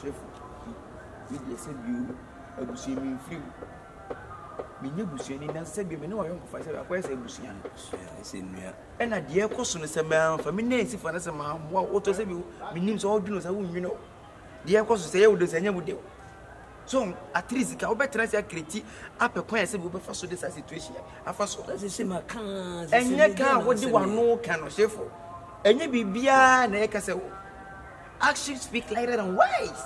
chef. Me dey say you abusia me free. Me nya busia ni na say bi me no wa yonko fa say akwa say busia no. Say nua. E na de ekoso no say ma fa me na esi fa na say ma mo wo to say bi me nim so odwino say wo nwino. De ekoso say ye wo do say nya wo de. So at least ka obetra say kreti apekwan say bi obefa so this situation. Afa so. Say ma kan. Enye ka wo di wano kan no chef. Enye bibia na ye ka say actions speak louder than words.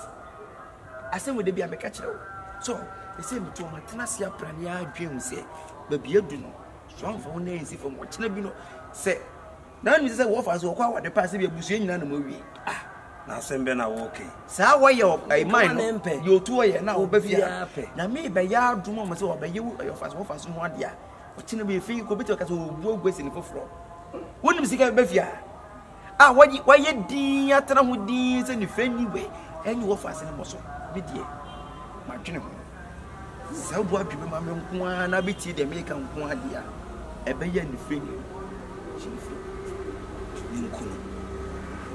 I say we dey be ameka kire wo. So they say me to matena sia prane ya adwen say baby adu no so amfa won na ensi fo mo kina bi no say na me say wo fa so kwa wa de pass be abusu nyina na mo wi na sembe na wo okay sa wo ye ai mind no yo tu ye na wo ba fia na me be ya adu mo say wo ba ye wo fa so ho ade a wo kina be fi ko beti o ka so wo gwesi ni foforo wonim sika ba fia wo ye din atena ho din say ni fani we enyi wo fa se ne mo so bi die ma dwene ho sa bo adweme ma me nko a na beti de me ka nko a dia e be ye ni fani chifu ni nko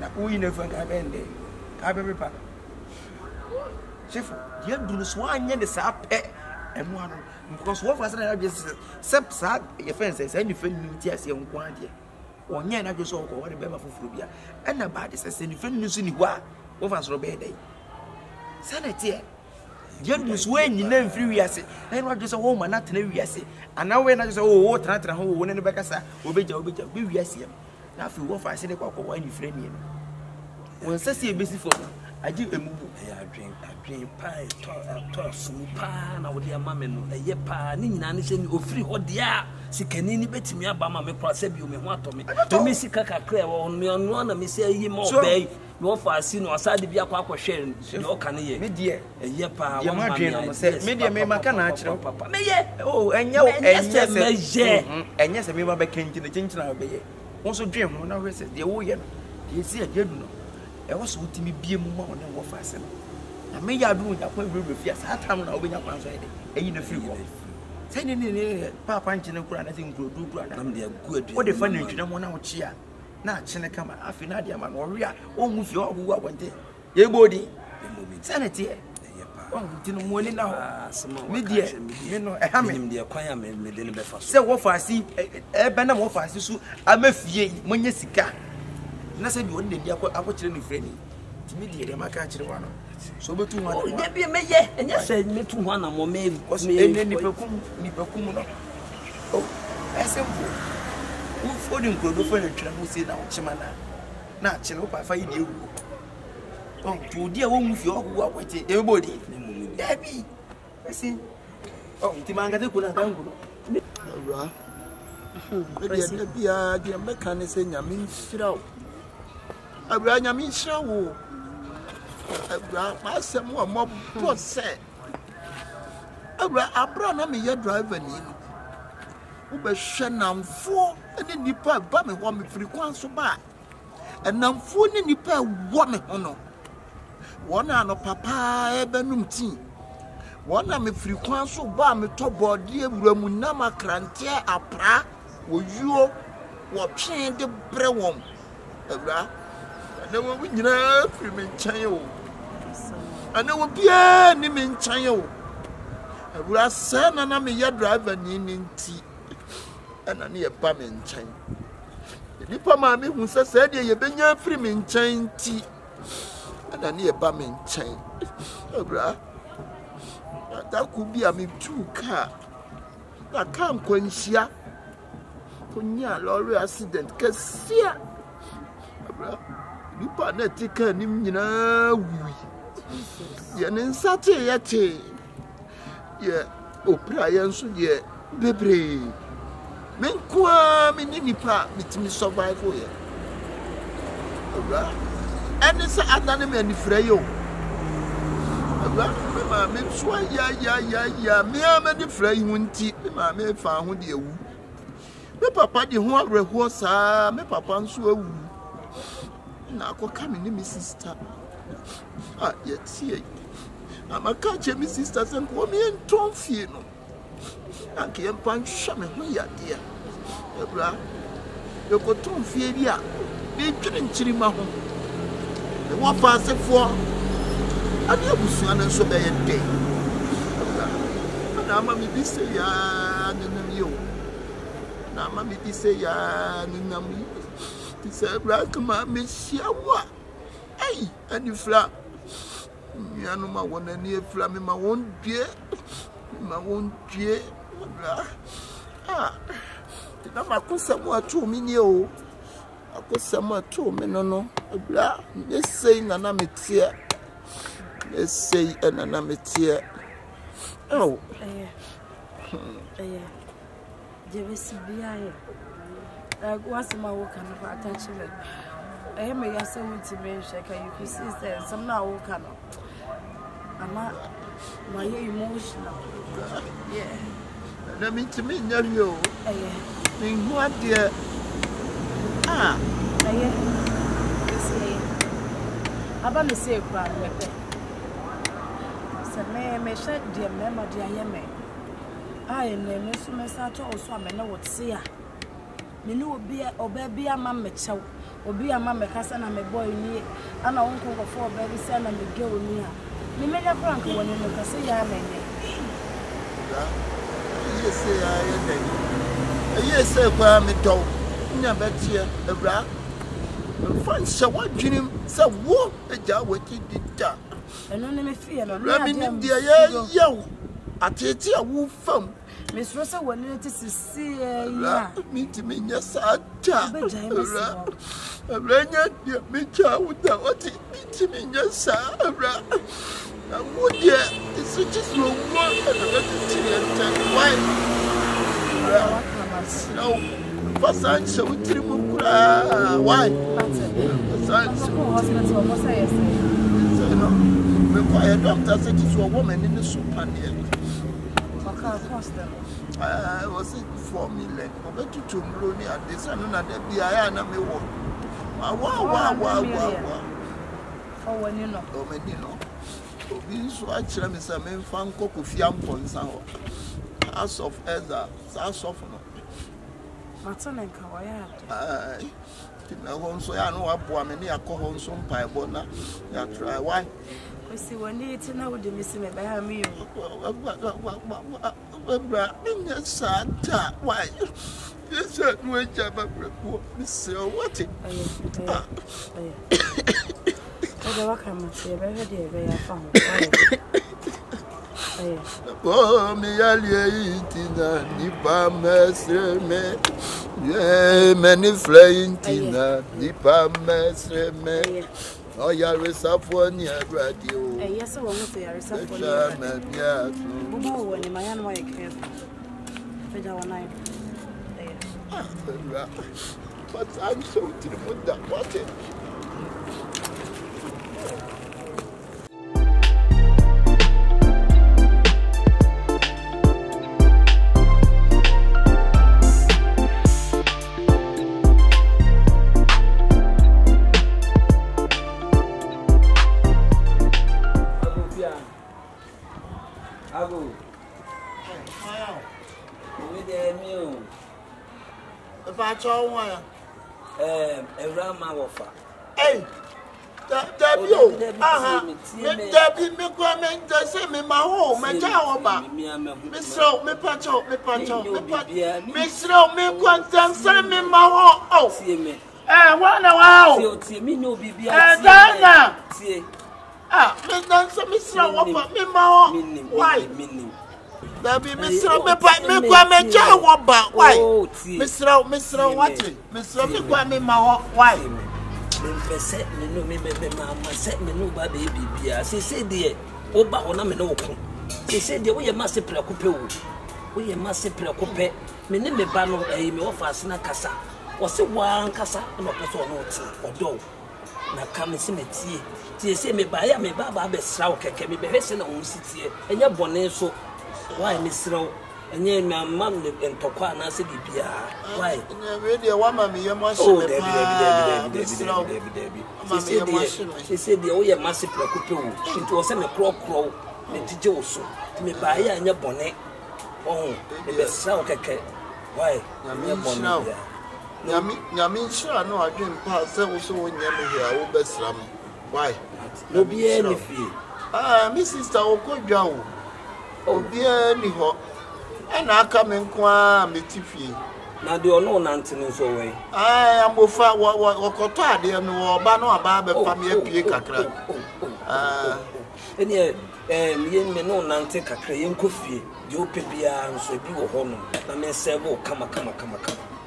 na uyi na fa ka bende ka be pa chifu dia du no so anya de sa pe emu ano because wo fa se na be sep sa ye fence say ni fani ti ase nko a dia onye na dwo so ko wo de be ma foforo bia e na ba de se ni fani so ni ho a wo fa so be dey sanete Jedus when you name free we say, and what just a woman not to we say, and now when I just oh, Tratra who won in the Bacassa, Obeja, we see him. Now, if you walk, I say the cocoa when you friend. When Sassy busy for I do a move, I drink pie, toss, pan, I would dear mamma, a yepa, Nina, or free what dear, she can any bet me about my process you may want to me. To Miss Kaka clear on me on one, and me say ye more bay. No for seen or side be a quack sharing. No can ye, me dear, a yepa, your margin said, Media may make a natural papa. May ye, oh, and yes, and yes, I may back into the ginger obey. Also, dream when I was the old yen. You see a good no. I was with me be more than what fasten. I may have do that when we refuse. I time now when I'm outside, and in a few walk. Sending in Papa and Chinakura, I think, do good. What the funny you don't want to cheer. Now, Chinakama, I feel not man, or we are almost your who are one day. Your body, sanity. Oh, didn't want it now. Media, you know, I have him the acquirement within the first. So, what I see, a banner of us, I'm a fee, when you see car. Nothing you wouldn't be a watching friendly. To me, dear, my catcher one. So, but to one, there be a mayor, and you said me to one or more maybe was me any pecum. Oh, I said, who for him could open a travel say now, Chimana. Not Chilopa, if I do. Oh, to dear woman, if you are waiting, everybody. Debbie, I see. Oh, Timanga could have done. The mechanism, I mean, shroud. I ran a mean shroud. I ran myself more mob was said. I brought a mere driver in. Uber Shannon 4 and then the pair bumming 1 me frequent so bad. And now 4 in the pair 1 honor. One ano papa ebenum tin one am frequent so ba me to body ewuramu na makrante apra wo yuo wo twen de brewom ewura na wo nyina firi me nkyɛn o ana wo bia ni me nkyɛn o ewura sɛ na me yɛ driver ni nti ana ne yɛ ba me nkyɛn nipa ma me hu sɛ de yɛ benya firi me nkyɛn nti ana ne ba me nkyɛn abra that could be a me two car that can kwanhia konya lorry accident kasia abra nipa na tika nim nyina wi ye ne nsate yete ye opra ye nso ye bebre men kwa me ni nipa mitimi survive ye abra and it's another man frayo. Me swa ya me amadi fray hunti me fa ho de awu me papa de ho areho saa me papa nso awu na akoka me ni me sister ye tie amaka che me sister se ko me enton fie no anke empa nhwa me ho ya de ebra yo ko ton fie bia me twene nchiri ma ho me wa fa se fo ade abusuana nso be ye dey na ama mi bi se ya nenam yo na ama mi bi se ya nenam yi ti se bra kama me hia ai ani fla mianu ma wona ni efla me ma won die na makosam atu mi ni o akosam atu mi no bra esei na na metie esei na metie oh jebesi biaye wasema woka no attachment me yase wuti me sheka you could see some na woka no ama my emotional yeah na me timi nyavio me hu ade aba me say kwa mepe se me shed de mema de ayeme na me so me sa to so amena wotse a me ne oba bia ma me chew obi ama me kasa na me boy ni ana wonko ko fo oba bi sa na me ge oni a me menya frank woni no kasa ya menye yes yes kwa me do nya betie ebra fan se wadwinim se wo eja wati dita eno ne me fie no na me nim de ye atete a wo fam mesro se woni ti sisi ya mi ti me nya sata ebra nya de me cha wuta wati mi ti me nya sa ebra na wo de it's just no one why no Fasan so trimu kura why fasan so hospital mo say yes no me kwa doctor said it's a woman in the soup and okay cost was it 4 million over to 2 million at this and na de bia na me wo wa for when you know o me ni no obi so a kire me say me fan kokofi amponsa ho house of Ezra house of no Matana kawaya. Ai. Tina honso ya no aboa me ne yakọ honso mpai bo na ya try why? We see when it na wo de misi me ba ha me yo. Bra, nya sata why? Yes, no eja ba breko. Me say what it? Oda wakama se ba he de be ya fa ho. Oh, me ali tina ni pa mesre me. Yeah, many flying tina ni pa mesre me. Oh, ya resafo ni radio. Yes, I want to say resafo ni. Yeah. Bubu woni mayana wa yeke. Feja wonai. But I'm so to the mood that what it. AWURAMA wofa. Hey, Dabio, Dabi, me kwa me say me ma ho, me ja oba. Me slow, me pacho. Me slow, me kwa say me ma ho. Oh, See me. Wana wow. See me no bibia. Dana. See. Me dance me slow oba, me ma ho. Why? Dabi, me slow, me kwa me ja oba. Why? Me slow, what? Me slow, me kwa me ma ho. Why? Me set me no me mama set me no ba baby bia. Say there. Oba ona me no ko. Say there we ma se prekope wo. We ma se prekope. Me ne me ba no me ofa ase na kasa. Wo se wan kasa na opeso no ti odo. Na ka me se metie. Tie se me ba ya me ba be sra wo keke me be hwese na wo sitie. Enya bone so. Why me sra wo? Enye me amam ne entokwa na se bibia. Why? We dey wa ma me yemo hye. Oh, Debbie. She said the oye massive preoccupation. It was a crow, me tijoso. Me buy a nya bonnet. Oh, the best sell keke. Why? Yamin sure no I dream pass so when you here, best ram. Why? No be any fee. My sister Okojaw. Oh, dear, Niho. And I come and qua me tiffy. Now, do you know nothing so way? I am with what Cotard, dear, no, Bano, Baba, family, Picacra. And yet, you may know nothing, Cacrayan coffee. You pay and so be a home. I may say, oh, come.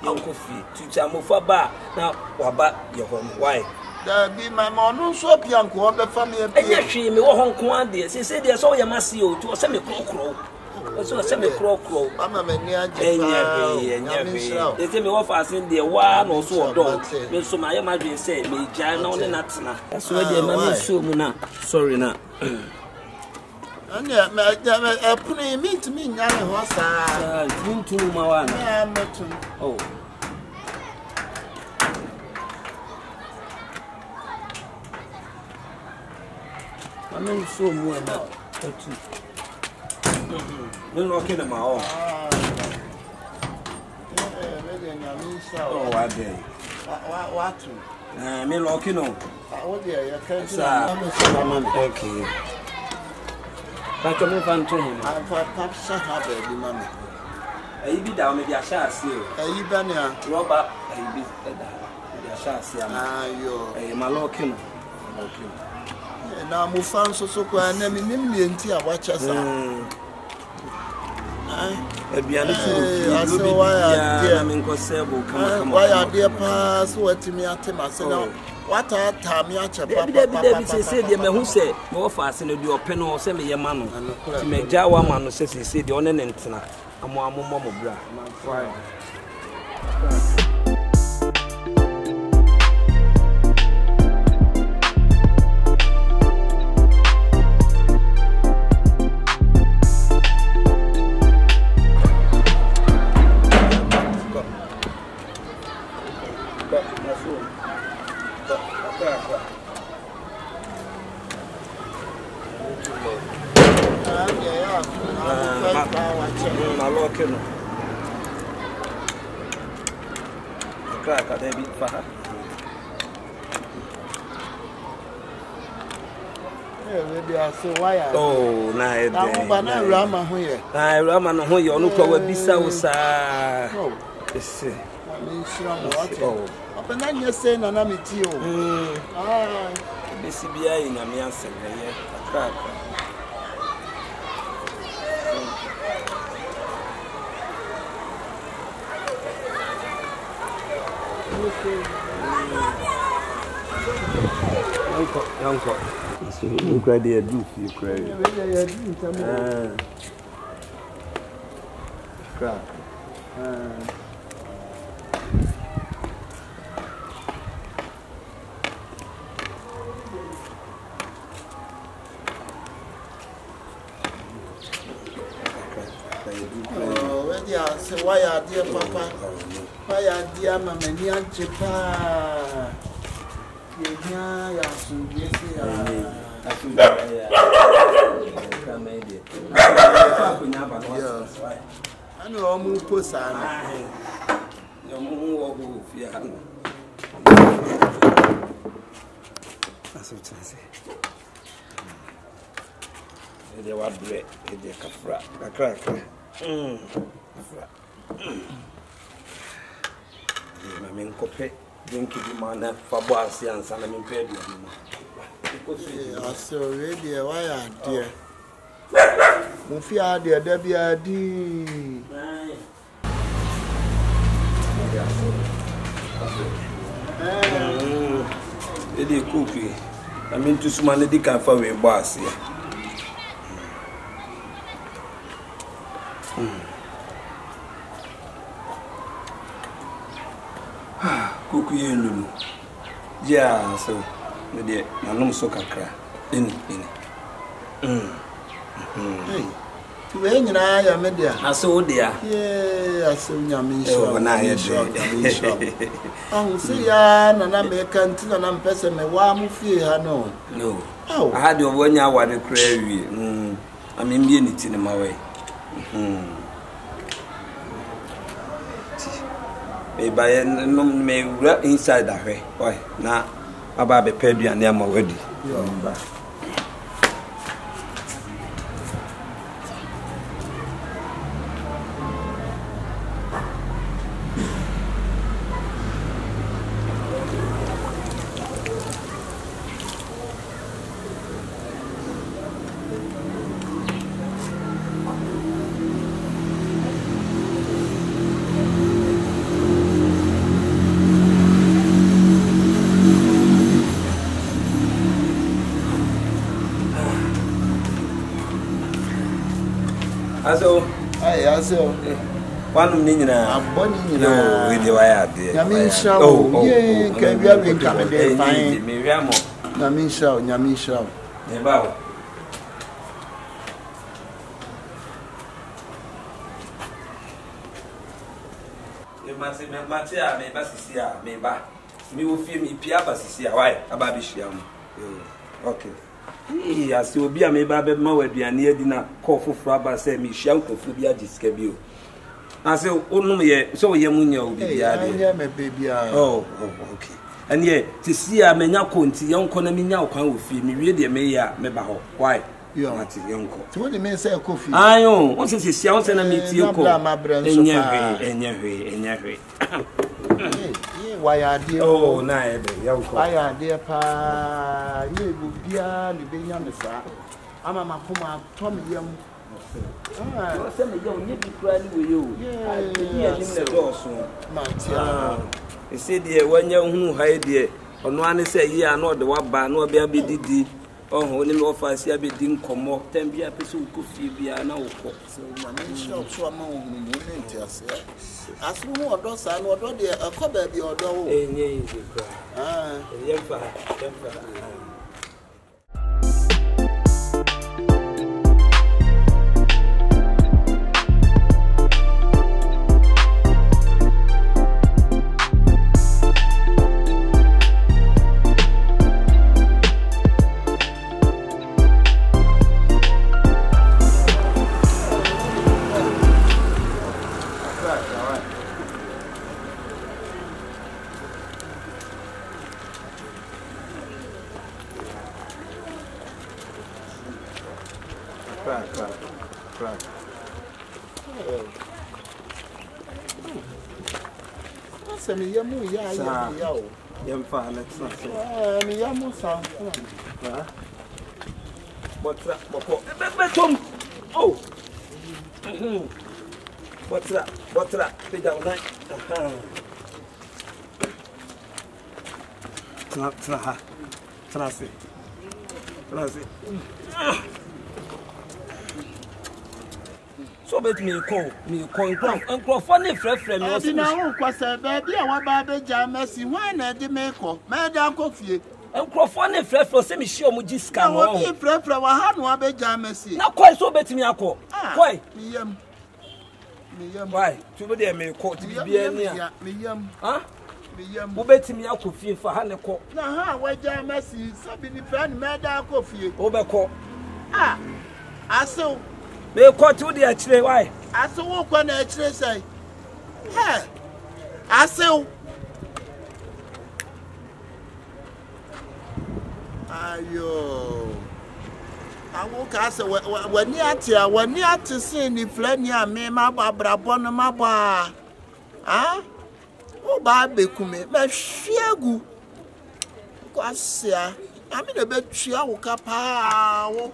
Young coffee, teacher, move for bar. Now, what about your home? Why? There be my mom, so young, who the family. Yes, she may walk home. She said, there's all you must see you to a semi crow. So a semi crow. I'm a man near They tell me off as in the one or so dog. So my imagine say, me Jan on the nuts. That's why the mammy so now. Sorry now. And yeah, put me to me, young horse. You too, my one. Oh. I mean, so more now. You're not kidding my own. Oh, I did. What? I'm looking on. Oh, dear, you can't say. Okay. But come on to him. I'm for Papa Happy, Mammy. I be down with your shots here. You been here? Robert, I be your shots here. You're my looking. Now, Mufan so quiet, and me and watch us. I saw why I'm in Cosebo. Why are dear pass what to me at him? I said, what are Tamiacha? Baby said, who said, more fast in your pen or send me a man to make Jawa man says he said the only Nentina. I'm one more bra. Oh, nice. Rama here. I Rama no you no kwa bisa usa. Yes. Oh. Open na you say na me ti o. Bisi bia yi na me ansem ye. Akra. Yanko. You cry there, do you cry? Crack. So why are dear Papa? Why are dear Mamma Nian Chipa? Yeah, I know I'm going to put some. That's what I say. They were bread, they crack. I mean, copy. Drink it, man, for boss, and some of them. I saw already. Why are dear? Mufia, dear Debbie, I did. They cookie. I mean, to smile the car for a boss here. Cookie, you yeah, so the no so kakra. In. When I am media, I saw dear. Yeah, I saw Yamisha. Oh, see, and I'm a canteen and I'm person, my warm fear. No, oh, I had your 1 hour the crave. I mean, be anything in my way. By may inside that way. Why, now, about the pedium, and I'm already. Aso. Ai, aso. One minute. I'm born in No, with the wire there. Yamisha, yeah, can we have been coming there? Fine. Yamisha, Yamisha. Never. You must say, Matia, may Basia, may ba. Me will feel me Pia Basia. Why? A baby sham. Okay. Yes, you will be a may baby mower be a near dinner. Call for Fraba, say me shout to Fubia Discabio. I say, oh no, yeah, so Yamunia will be a baby. Oh, okay. And yet, to see a menyaco, young Conamina can with me, really a mayor, Mebaho. Why? You are not young. To what the men say coffee. I own, what is his sounds and I meet you, my brother, and your why are dear? Oh, nay, why are dear pa? You would be a living on the side. I'm a Mahoma, Tommy Young. Send me young, you cry with you. Yes, the door soon. He said, dear, when you who hide dear, on one say, ye are not the one bar, no baby did. Oh, when you offer, see a bit didn't come more, 10 be a person who could be an hour. So, my shop, so I'm on as you know, those are not a cobber be or door. What's that? Big down night. So bet me call funny friend was now because baby I want baby Jamesi when I did make call madam coffee and funny friend for semi show mu discount no friend wa ha no baby Jamesi na call so bet me call why me yam why to be there me call to be near me yam huh me yam wo bet me akofie fa ha ne call na ha wa Jamesi sabi ni friend madam coffee wo be call aso me call to the actually why aso wo kwa na actually say hey aso ayo awo ka say wani ati sin ni flani a me ma babrabo no ma ba o ba bekume me hwiegu kwasia ami na be twia wo ka pa wo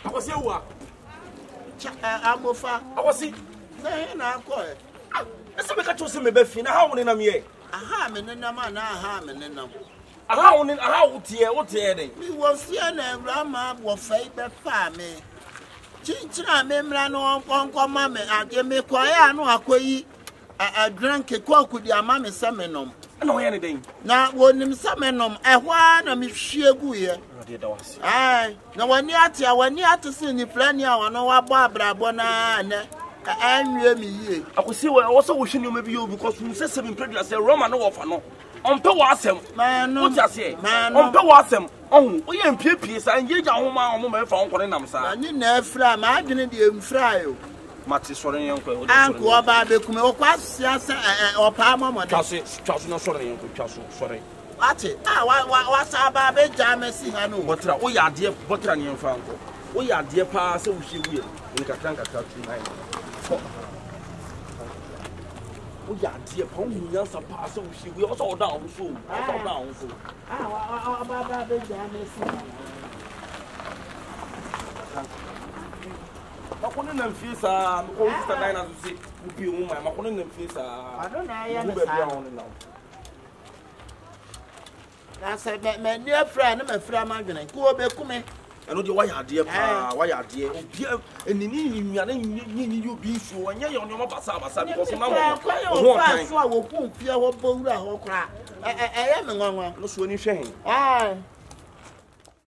akosi ewa amofa akosi na akọ ese me ka chose me be fi na ha woni na me aha me nenam na aha me nenam aha woni aha wotie den mi wo fie na awurama wo fai be fa me chinchira me mra no onko ma me ade me ko ya no akoyi drink kwaku di ama me semenom na wo ye ne den na wonim semenom ehwa na me hwiegu ye na wani ate sin ni flani a wono wa bo abrabo na ne anwie mi yie akosi wo so wo hwe ni o mebi yo because you say 7 pregnancy Roma no wo fa no onpe wo asem wo ti ase onpe wo asem ohun o ye mpiepie sa nje ja ho ma o ma fa onkore nam sa ani na afra ma adwene de emfra yo mate sore yenko o de anko oba bekume o kwasia se opa momo de twaso na sore yenko twaso sore ate wa sa ba be Jamesi ha no botra o ya de botra ne emfa anko o ya de pa se wo hwe wu nkatra tu nine o ya de pa o nya sa pa se wo hwe wu o so down so ba be Jamesi makone na mfisa ko sister dina so se upi mu mai makone na mfisa adona ya na sa na say me near friend na me fra ma dwene ko be kume ɛno deɛ wayɛ adeɛ paa wayɛ adeɛ obia ɛnini nnuane nyi you bi so ɔnyɛ yɛ ɔnyɛ basa because na mo ho ɔkan so a wo pon fie hɔ bɔ wura hɔ kra ɛyɛ me nwanwa no so ni hwɛ hen